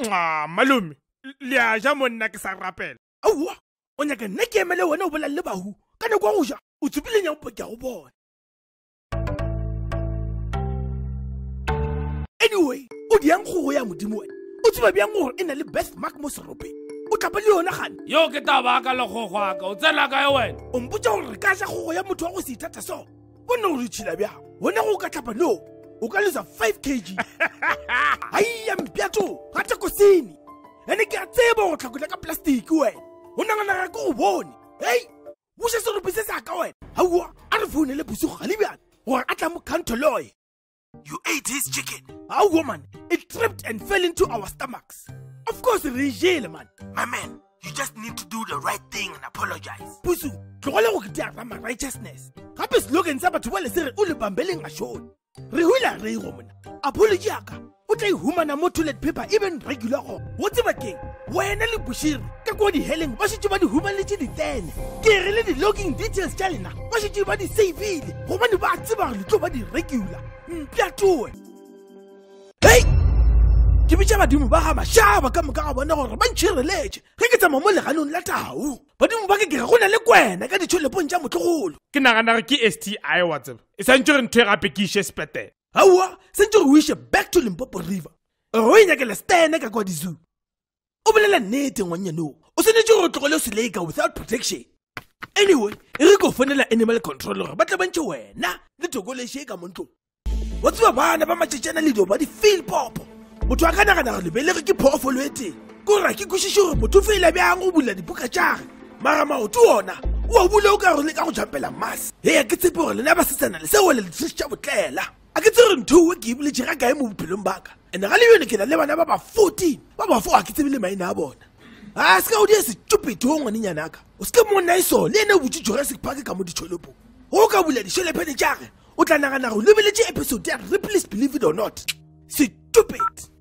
Malome, le a ja monna ke sa rapela. Aowa, o nyaka nna ke emele wena o bola le bahu. Ka nako ya go ja, o tsupile nyampo ke a go bona. Anyway, o diang go ya modimo wena. O tseba bjang gore e na le birthmark mo seropeng. O tla ba le yona gane. Yo ke taba ka le go gwaka, o tsela ka wena. O mpotsa gore ka ja go ya motho wa go se itata so. Bona o ditšhila bjang. Wena go ka tlhapa no. O ka lose 5 kg. Ai ya mpiato, gata ko sini. Ene ke a tseba go tlhakola ka plastic wena. O nagana ga go bone. Hey, wo se serope se sa ka wena. Hawa, a re foune le bosigo ga le bjang. Gore a tla mo kantoloy. You ate his chicken. Our woman, it tripped and fell into our stomachs. Of course, Regile, man. My man, you just need to do the right thing and apologize. Pusu, tlogela go kitia rama righteousness. Gape slogan sa batho ba le sere o le bambeleng a shone. Re hula re go mona. Apology aka. O tla humana mo toilet paper even regular go. What's ba keng? Wena le Bushiri ka go di heleng ba shitse ba di humanetse di ten. Ke re le di login details tsa lena. Ba shitse ba di save ile. Go bane ba tseba re tlo ba di regular. Mpiatoe. Hey! Ke bitsa badimo ba ga mashaba ka moka ga bona gore ba ntshireletse. Ge ke tsama mo leganong la tau. Badimo ba ke ke go na le kwena ka ditšholepong tša motlogolo. Ke nagana re ke STI wa tseba. E santse re ntho e gape ke ishe sepetele. Aowa, sentse re o ishe back to Limpopo River. O e nyakela stene ka kwa di-zoo. O bolela nnete ngwanyano. O tshwanetse gore o tlogele o se leka without protection. Anyway, e re ko fonela animal control gore ba tla ba ntse wena le tokoleshe ka montlong. Wa tseba bana ba matšatšana le dio ba di feel popo. Motho a ka nagana gore lebelege ke phoofolo e teng. Ke gore ke kwešiše gore motho o feela bjang go bula dibuka tšage. Mara maoto ona o a bula o ka gore le ka go jampela mass. He ke tshepe gore lena ba setsana le seo le ditšhiši tša botlela. A ke tsere ntho o ke e buletše ga kae mo bophelong baka. Ene ga le yone ke na le bana ba ba 14 ba ba 4 a ke tsebe le maina a bona. A se ka o di stupid ho ngwanenyana ka. O se ke mo nna iso le ene o butse Jurassic Park ka mo ditšholopong. O ka bula ditšhelepene tšage o tla nagana go lebeletse episode ya Ripley's Believe It or Not. Stupid.